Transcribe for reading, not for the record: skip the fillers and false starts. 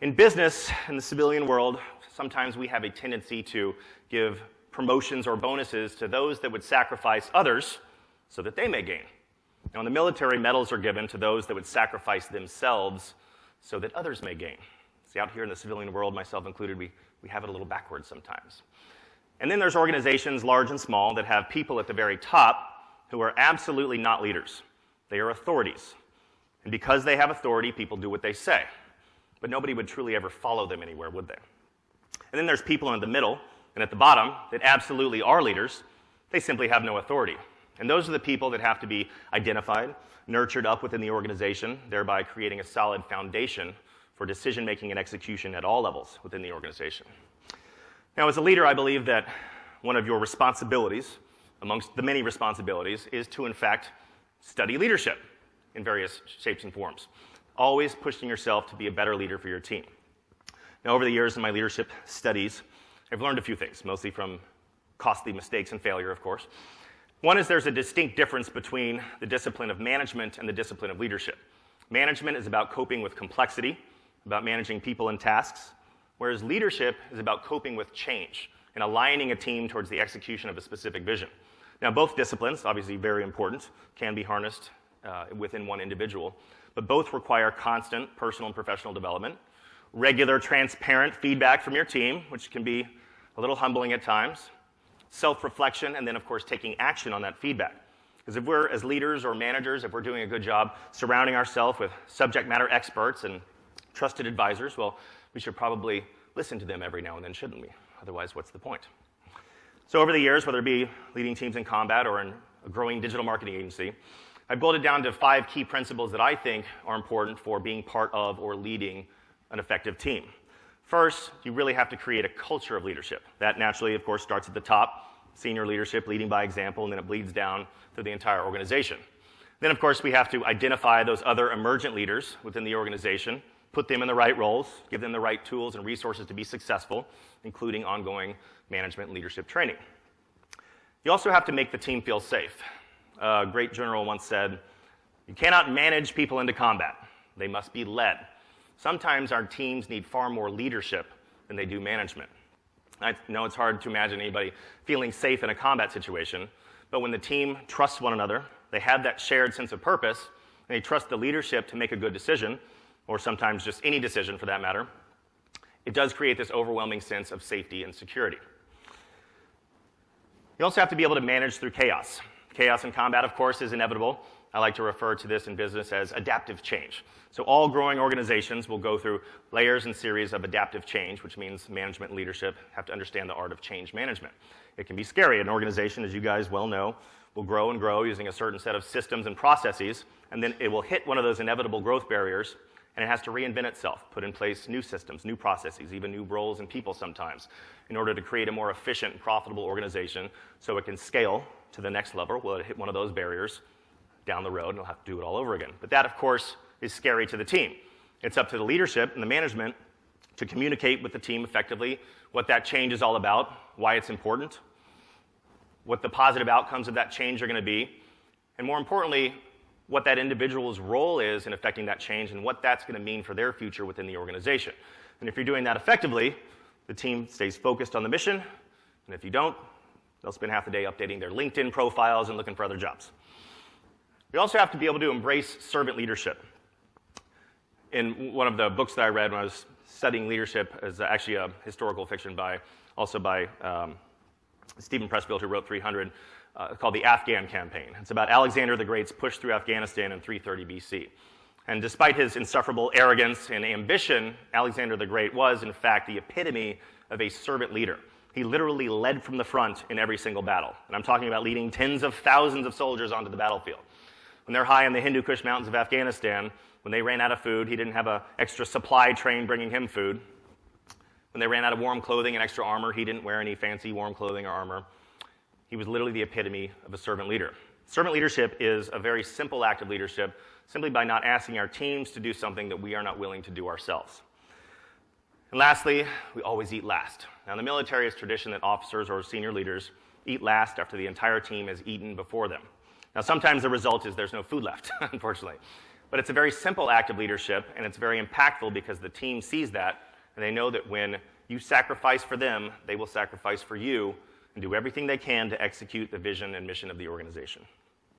In business, in the civilian world, sometimes we have a tendency to give promotions or bonuses to those that would sacrifice others so that they may gain. Now, in the military, medals are given to those that would sacrifice themselves so that others may gain. See, out here in the civilian world, myself included, we have it a little backwards sometimes. And then there's organizations, large and small, that have people at the very top who are absolutely not leaders. They are authorities. And because they have authority, people do what they say. But nobody would truly ever follow them anywhere, would they? And then there's people in the middle and at the bottom that absolutely are leaders. They simply have no authority. And those are the people that have to be identified, nurtured up within the organization, thereby creating a solid foundation for decision-making and execution at all levels within the organization. Now, as a leader, I believe that one of your responsibilities, amongst the many responsibilities, is to, in fact, study leadership in various shapes and forms, always pushing yourself to be a better leader for your team. Now, over the years in my leadership studies, I've learned a few things, mostly from costly mistakes and failure, of course. One is there's a distinct difference between the discipline of management and the discipline of leadership. Management is about coping with complexity, about managing people and tasks, whereas leadership is about coping with change and aligning a team towards the execution of a specific vision. Now, both disciplines, obviously very important, can be harnessed within one individual, but both require constant personal and professional development, regular, transparent feedback from your team, which can be a little humbling at times, self-reflection, and then, of course, taking action on that feedback. Because if we're, as leaders or managers, if we're doing a good job surrounding ourselves with subject matter experts and trusted advisors, well, we should probably listen to them every now and then, shouldn't we? Otherwise, what's the point? So over the years, whether it be leading teams in combat or in a growing digital marketing agency, I boiled it down to 5 key principles that I think are important for being part of or leading an effective team. First, you really have to create a culture of leadership. That naturally, of course, starts at the top, senior leadership, leading by example, and then it bleeds down through the entire organization. Then, of course, we have to identify those other emergent leaders within the organization, put them in the right roles, give them the right tools and resources to be successful, including ongoing management and leadership training. You also have to make the team feel safe. A great general once said, "You cannot manage people into combat. They must be led." Sometimes our teams need far more leadership than they do management. I know it's hard to imagine anybody feeling safe in a combat situation, but when the team trusts one another, they have that shared sense of purpose, and they trust the leadership to make a good decision, or sometimes just any decision for that matter, it does create this overwhelming sense of safety and security. You also have to be able to manage through chaos. Chaos in combat, of course, is inevitable. I like to refer to this in business as adaptive change. So all growing organizations will go through layers and series of adaptive change, which means management and leadership have to understand the art of change management. It can be scary. An organization, as you guys well know, will grow and grow using a certain set of systems and processes, and then it will hit one of those inevitable growth barriers, and it has to reinvent itself, put in place new systems, new processes, even new roles and people sometimes, in order to create a more efficient and profitable organization so it can scale to the next level. Will it hit one of those barriers down the road, and it'll have to do it all over again. But that, of course, is scary to the team. It's up to the leadership and the management to communicate with the team effectively what that change is all about, why it's important, what the positive outcomes of that change are going to be, and more importantly, what that individual's role is in affecting that change and what that's going to mean for their future within the organization. And if you're doing that effectively, the team stays focused on the mission, and if you don't, they'll spend half the day updating their LinkedIn profiles and looking for other jobs. We also have to be able to embrace servant leadership. In one of the books that I read when I was studying leadership, is actually a historical fiction by Stephen Pressfield, who wrote 300, called The Afghan Campaign. It's about Alexander the Great's push through Afghanistan in 330 BC. And despite his insufferable arrogance and ambition, Alexander the Great was, in fact, the epitome of a servant leader. He literally led from the front in every single battle. And I'm talking about leading tens of thousands of soldiers onto the battlefield. When they're high in the Hindu Kush mountains of Afghanistan, when they ran out of food, he didn't have an extra supply train bringing him food. When they ran out of warm clothing and extra armor, he didn't wear any fancy warm clothing or armor. He was literally the epitome of a servant leader. Servant leadership is a very simple act of leadership, simply by not asking our teams to do something that we are not willing to do ourselves. And lastly, we always eat last. Now, in the military, it's tradition that officers or senior leaders eat last after the entire team has eaten before them. Now, sometimes the result is there's no food left, unfortunately. But it's a very simple act of leadership, and it's very impactful because the team sees that, and they know that when you sacrifice for them, they will sacrifice for you and do everything they can to execute the vision and mission of the organization.